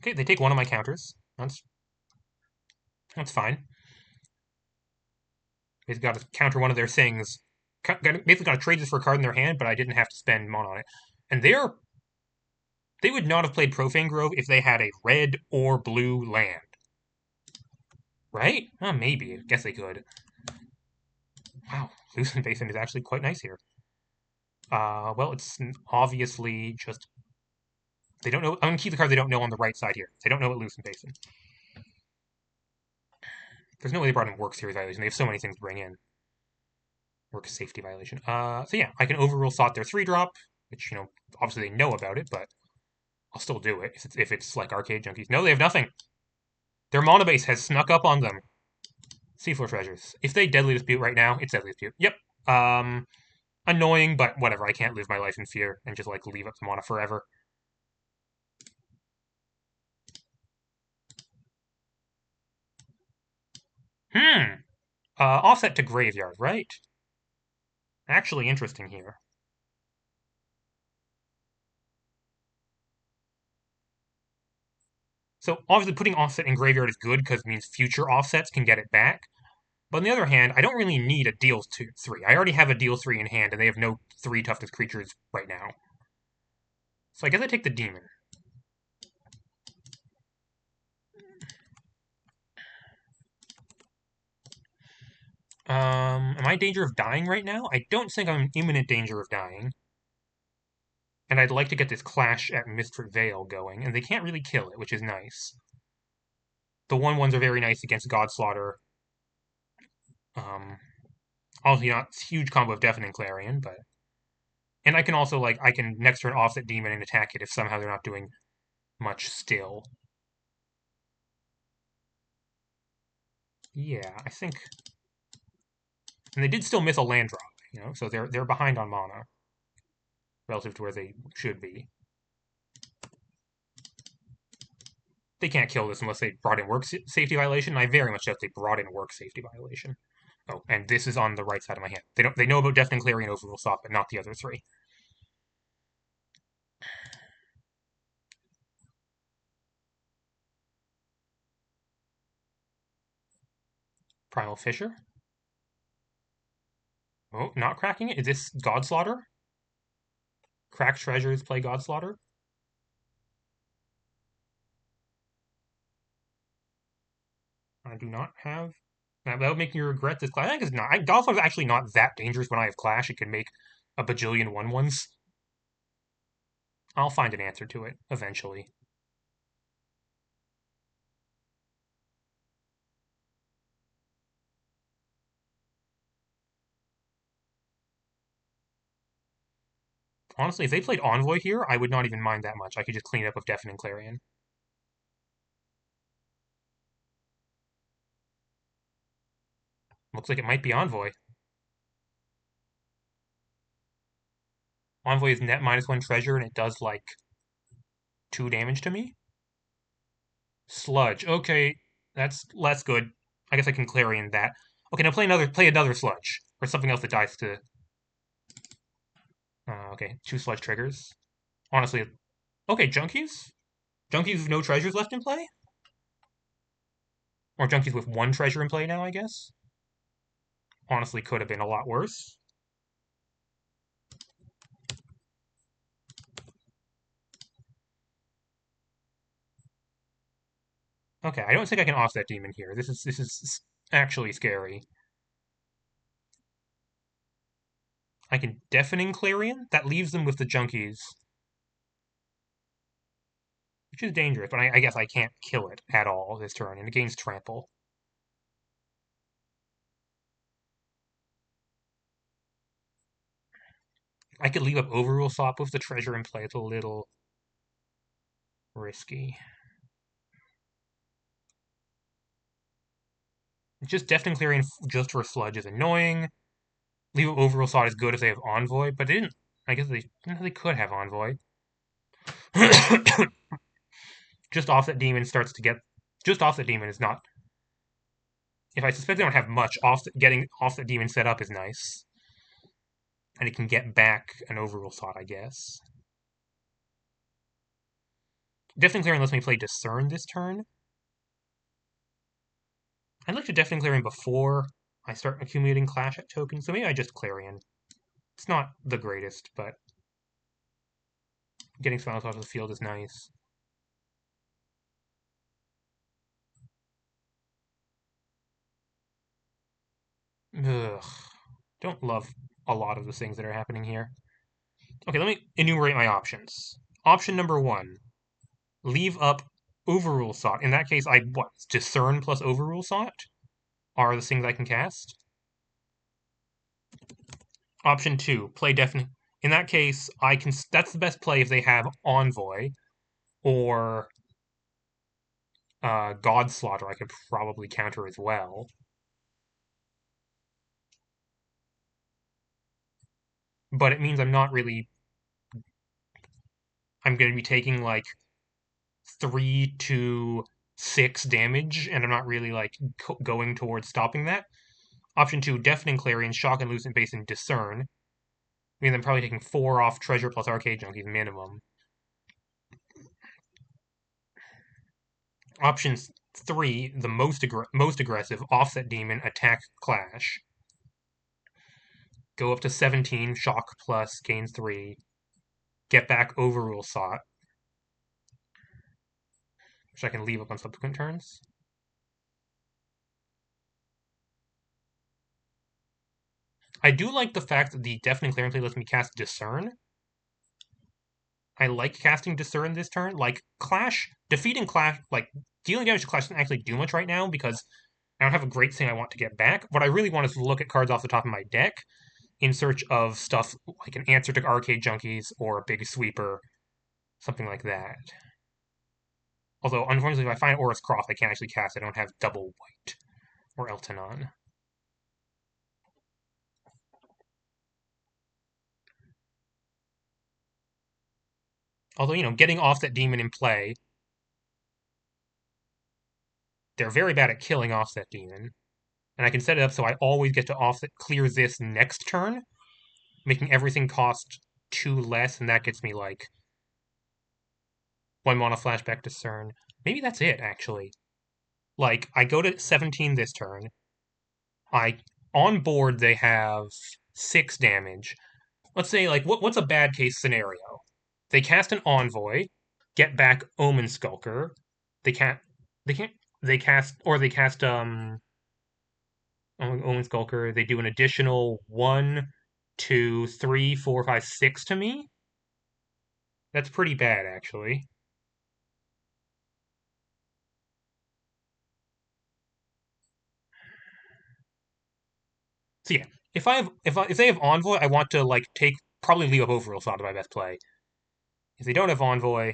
Okay, they take one of my counters. That's fine. They've got to counter one of their things. Basically got to trade this for a card in their hand, but I didn't have to spend mana on it. And they would not have played Profane Grove if they had a red or blue land. Right? Maybe. I guess they could. Wow, Lucent Basin is actually quite nice here. Well, it's obviously just... They don't know... I'm going to keep the card they don't know on the right side here. They don't know what Lucent Basin. There's no way they brought in Work Series Violation. They have so many things to bring in. Work Safety Violation. So yeah, I can Overrule Thought their 3-drop, which, obviously they know about it, but I'll still do it if it's like Arcade Junkies. No, they have nothing. Their mana base has snuck up on them. Seafloor Treasures. If they Deadly Dispute right now, it's Deadly Dispute. Yep. Annoying, but whatever. I can't live my life in fear and just, leave up the mana forever. Offset to Graveyard, right? Actually interesting here. So, obviously, putting Offset in Graveyard is good because it means future offsets can get it back. But on the other hand, I don't really need a deal 3. I already have a deal 3 in hand, and they have no 3 toughness creatures right now. So I guess I take the Demon. Am I in danger of dying right now? I don't think I'm in imminent danger of dying. And I'd like to get this Clash at Mistrit Vale going, and they can't really kill it, which is nice. The 1/1s are very nice against Godslaughter. Obviously not huge combo of Deafening Clarion, but... And I can also, I can next turn offset Demon and attack it if somehow they're not doing much still. Yeah, I think... And they did still miss a land drop, so they're behind on mana relative to where they should be. They can't kill this unless they brought in Work Safety Violation, and I very much doubt they brought in Work Safety Violation. Oh, and this is on the right side of my hand. They know about Deafening Clarion Overrule Thought, but not the other 3. Primal Fissure. Oh, not cracking it? Is this Godslaughter? Crack Treasures play Godslaughter? I do not have... That would make me regret this clash. I think it's not. Godslaughter is actually not that dangerous when I have Clash. It can make a bajillion 1/1s. I'll find an answer to it eventually. Honestly, if they played Envoy here, I would not even mind that much. I could just clean it up with Deafening Clarion. Looks like it might be Envoy. Envoy is net -1 treasure, and it does, like, 2 damage to me. Sludge. Okay, that's less good. I guess I can Clarion that. Okay, now play another Sludge. Or something else that dies to... okay, 2 Sludge triggers. Honestly, okay, Junkies? Junkies with no treasures left in play? Or Junkies with 1 treasure in play now, I guess? Honestly, could have been a lot worse. Okay, I don't think I can offset Demon here. This is actually scary. I can Deafening Clarion? That leaves them with the Junkies. Which is dangerous, but I guess I can't kill it at all this turn, and it gains Trample. I could leave up Overrule Sop with the treasure in play. It's a little risky. Just Deafening Clarion just for Sludge is annoying. Leave up Overrule Sop is good if they have Envoy, but they didn't. I guess they could have Envoy. Just Offset Demon starts to get... Just Offset Demon is not... If I suspect they don't have much, getting Offset Demon set up is nice. And it can get back an Overrule Sot, I guess. Deafening Clarion lets me play Discern this turn. I'd like to Deafening Clarion before I start accumulating Clash at tokens, so maybe I just Clarion. It's not the greatest, but getting Spinal Tap off the field is nice. Ugh. Don't love a lot of the things that are happening here. Okay, let me enumerate my options. Option number 1, leave up Overrule Sot. In that case, Discern plus Overrule Sot are the things I can cast. Option 2, play Deafening. In that case, that's the best play if they have Envoy or Godslaughter. I could probably counter as well. But it means I'm not really... I'm going to be taking, like, 3 to 6 damage, and I'm not really, like, going towards stopping that. Option 2, Deafening Clarion, Shock and Lucent Base, and Discern. I mean, I'm probably taking 4 off Treasure plus Arcade Junkies minimum. Option 3, the most aggressive, Offset Demon, Attack Clash. Go up to 17, Shock plus, gains 3. Get back Overrule Sot, which I can leave up on subsequent turns. I do like the fact that the Deafening Clarion play lets me cast Discern. I like casting Discern this turn. Like, Clash, defeating Clash, like, dealing damage to Clash doesn't actually do much right now because I don't have a great thing I want to get back. What I really want is to look at cards off the top of my deck in search of stuff like an answer to Arcade Junkies or a Big Sweeper, something like that. Although, unfortunately, if I find Oris Croft, I can't actually cast. I don't have Double White or Eltanon. Although, you know, getting Offset Demon in play, they're very bad at killing Offset Demon. And I can set it up so I always get to offset clear this next turn, making everything cost 2 less, and that gets me, like, 1 mana flashback Discern. Maybe that's it, actually. Like, I go to 17 this turn, I on board they have 6 damage. Let's say like what's a bad case scenario? They cast an Envoy, get back Omen Skulker. They can't. They can't. They cast Omen Skulker. They do an additional 1, 2, 3, 4, 5, 6 to me. That's pretty bad actually. So yeah, if they have Envoy, I want to like take probably leave up Overall Thought to my best play. If they don't have Envoy,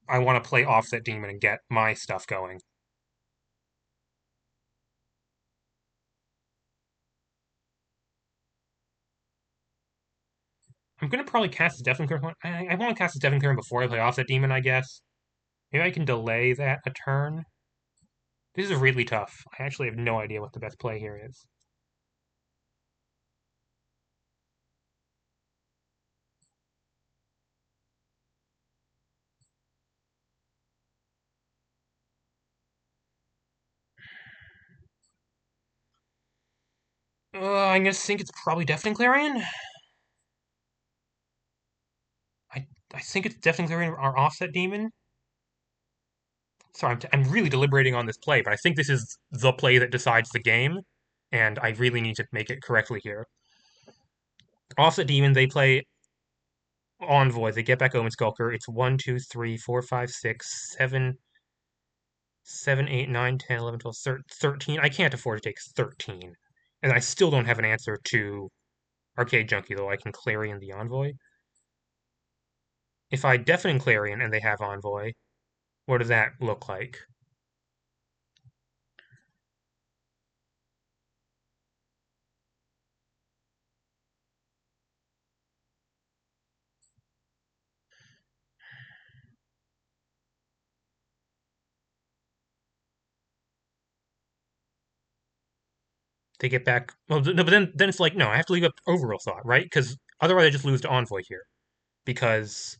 I want to play Offset Demon and get my stuff going. I'm gonna probably cast Deafening Current. I want to cast Deafening Current before I play Offset Demon, I guess. Maybe I can delay that a turn. This is really tough. I actually have no idea what the best play here is. I'm gonna think it's probably Deafening Clarion. I think it's Deafening Clarion or Offset Demon. Sorry, I'm really deliberating on this play, but I think this is the play that decides the game, and I really need to make it correctly here. Offset Demon, they play Envoy. They get back Omen Skulker. It's 1, 2, 3, 4, 5, 6, 7, 7, 8, 9, 10, 11, 12, 13. I can't afford to take 13. And I still don't have an answer to Arcade Junkie, though I can Clarion the Envoy. If I Deafening Clarion and they have Envoy, what does that look like? They get back. Well, no, but then it's like, no, I have to leave up Overall Thought, right? Because otherwise I just lose to Envoy here. Because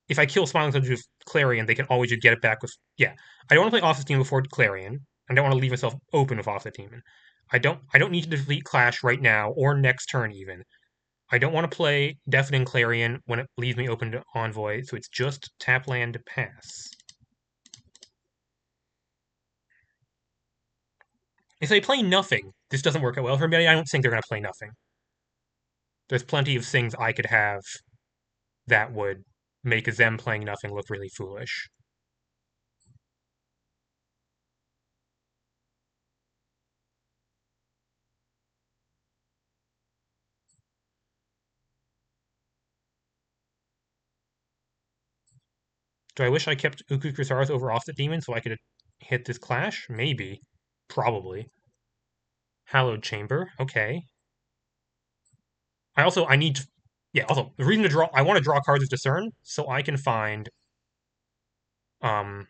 if I kill Smiling Soldier with Clarion, they can always just get it back with. Yeah. I don't want to play Offset Demon before Clarion. I don't want to leave myself open with Offset Demon. I don't need to defeat Clash right now or next turn even. I don't want to play Deafening Clarion when it leaves me open to Envoy, so it's just tap land to pass. If they play nothing, this doesn't work out well for me. I don't think they're going to play nothing. There's plenty of things I could have that would make them playing nothing look really foolish. Do I wish I kept Uku Kusaros over Offset Demon so I could hit this Clash? Maybe. Probably. Hallowed Chamber. Okay. I need to. Yeah, also, the reason to draw. I want to draw cards with Discern so I can find. Um.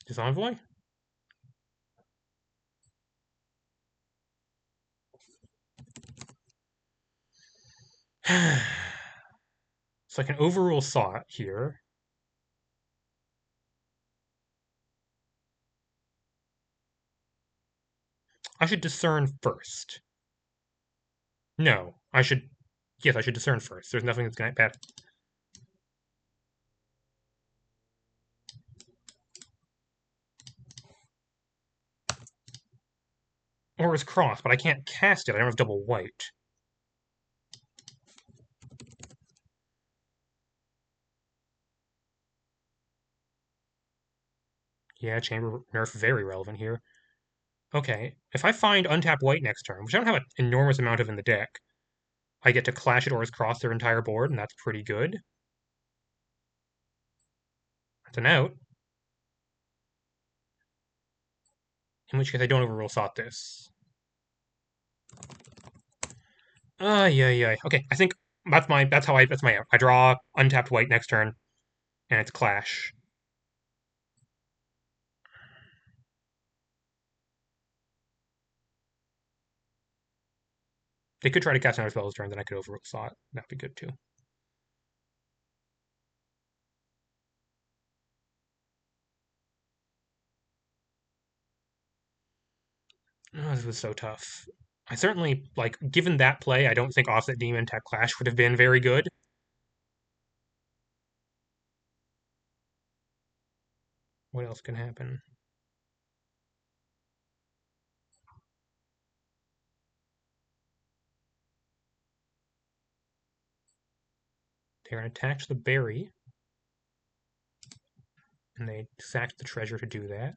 This Envoy? So I can overrule Thought here. I should Discern first. No, I should. Yes, I should Discern first. There's nothing that's going to bad. Aura's Cross, but I can't cast it. I don't have double white. Yeah, Chamber Nerf very relevant here. Okay, if I find untap white next turn, which I don't have an enormous amount of in the deck, I get to Clash at Aura's Cross their entire board, and that's pretty good. That's an out. In which case I don't overrule Thought this. Yeah, yeah. Okay, I think that's my out. I draw untapped white next turn, and it's Clash. They could try to cast another spell this turn, then I could overrule Thought. That'd be good too. Oh, this was so tough. I certainly, like, given that play, I don't think Offset Demon tap Clash would have been very good. What else can happen? They're going to attach the berry, and they sacked the treasure to do that.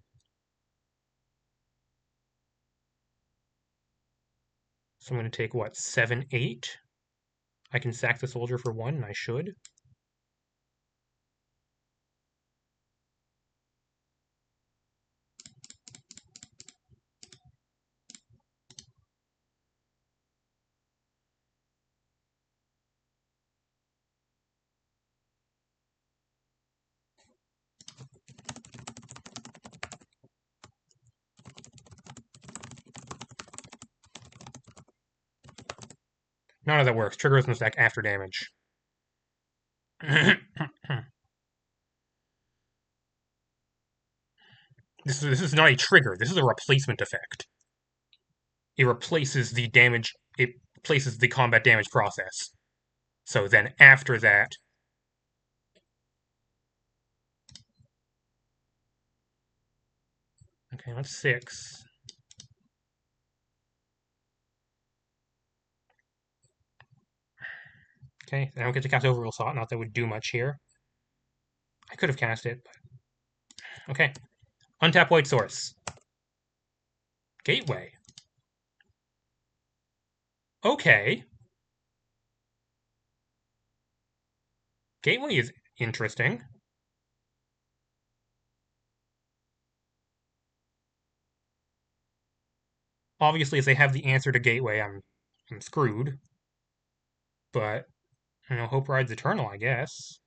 So I'm going to take, what, 7, 8? I can sack the soldier for 1, and I should. None of that works. Trigger is in the stack after damage. This is not a trigger. This is a replacement effect. It replaces the damage. It places the combat damage process. So then after that, okay, that's 6. Okay, I don't get to cast Overrule Thought. Not that it would do much here. I could have cast it, but okay. Untap White Source. Gateway. Okay. Gateway is interesting. Obviously, if they have the answer to Gateway, I'm screwed. But, Hope Rides Eternal, I guess.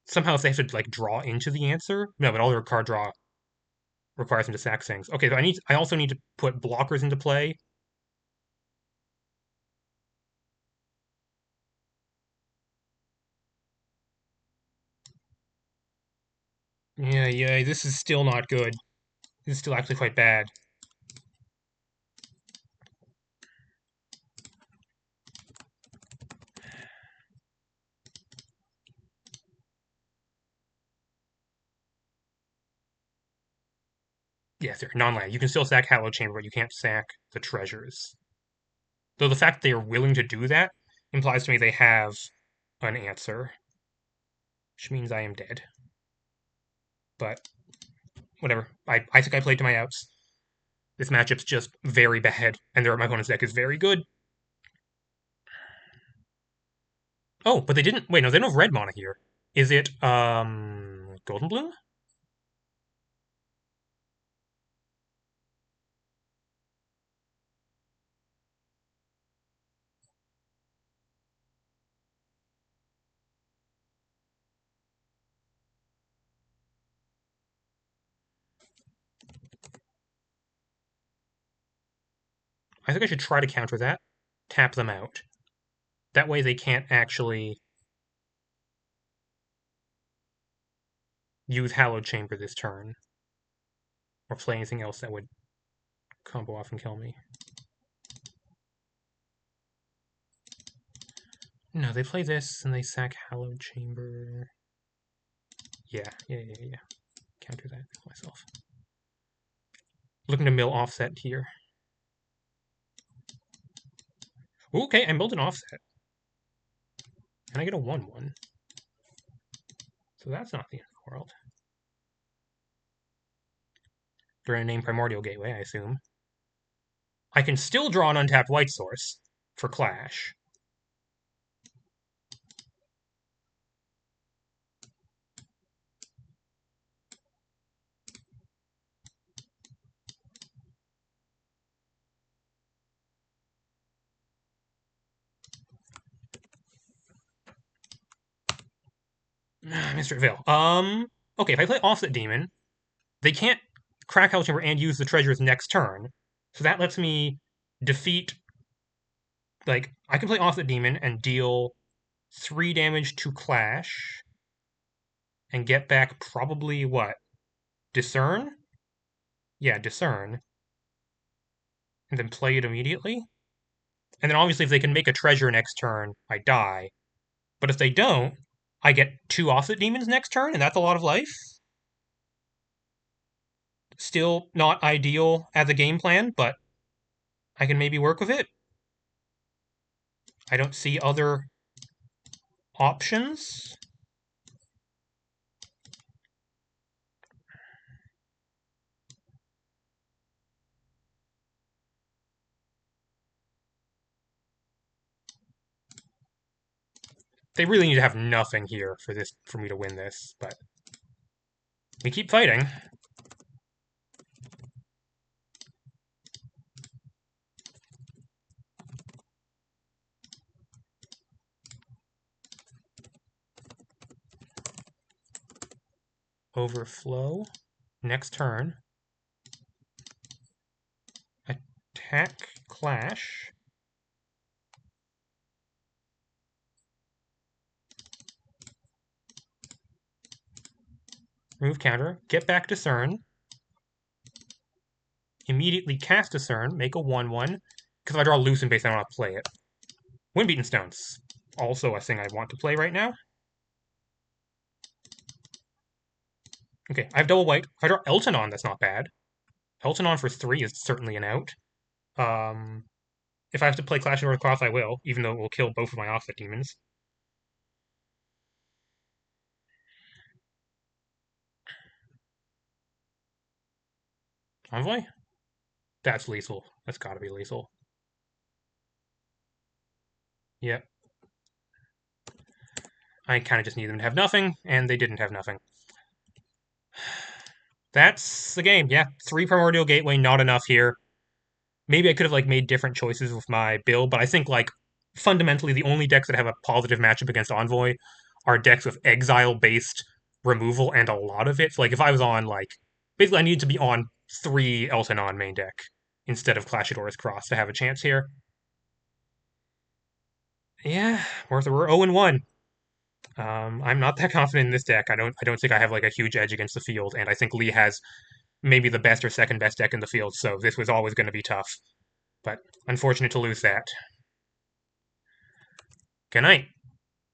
Somehow if they have to, like, draw into the answer. No, but all their card draw requires them to sack things. Okay, so I also need to put blockers into play. Yeah, this is still not good. This is still actually quite bad. Yes, they're non-land. You can still sack Hallowed Chamber, but you can't sack the treasures. Though the fact they are willing to do that implies to me they have an answer, which means I am dead. But whatever. I think I played to my outs. This matchup's just very bad, and my opponent's deck is very good. Oh, but they didn't. Wait, no, they don't have red mana here. Is it Golden Bloom? I think I should try to counter that. Tap them out. That way they can't actually use Hallowed Chamber this turn. Or play anything else that would combo off and kill me. No, they play this and they sack Hallowed Chamber. Yeah. Counter that myself. Looking to mill offset here. Okay, I milled an offset. And I get a 1/1. So that's not the end of the world. They're going to name Primordial Gateway, I assume. I can still draw an untapped white source for Clash. Mr. Veil. Okay, if I play Offset Demon, they can't crack Hell Chamber and use the treasures next turn. So that lets me defeat. Like, I can play Offset Demon and deal 3 damage to Clash and get back probably what? Discern? Yeah, Discern, and then play it immediately. And then obviously if they can make a treasure next turn, I die. But if they don't, I get 2 Offset Demons next turn, and that's a lot of life. Still not ideal as a game plan, but I can maybe work with it. I don't see other options. They really need to have nothing here for me to win this, but we keep fighting. Overflow. Next turn. Attack, clash. Remove counter. Get back Discern. Immediately cast Discern. Make a 1/1. Because if I draw Loosen Base, I don't want to play it. Windbeaten Stones. Also a thing I want to play right now. Okay, I have double white. If I draw Eltanon, that's not bad. Eltanon for 3 is certainly an out. If I have to play Clash of Northcloth, I will, even though it will kill both of my offset demons. Envoy? That's lethal. That's gotta be lethal. Yep. I kind of just need them to have nothing, and they didn't have nothing. That's the game. Yeah, 3 Primordial Gateway, not enough here. Maybe I could have like made different choices with my build, but I think like fundamentally the only decks that have a positive matchup against Envoy are decks with exile-based removal and a lot of it. So like if I was on like basically I needed to be on 3 Eltanon main deck instead of Clashadora's Cross to have a chance here. Yeah, we're 0-1. I'm not that confident in this deck. I don't think I have like a huge edge against the field, and I think Lee has maybe the best or second best deck in the field, so this was always going to be tough. But unfortunate to lose that. Good night.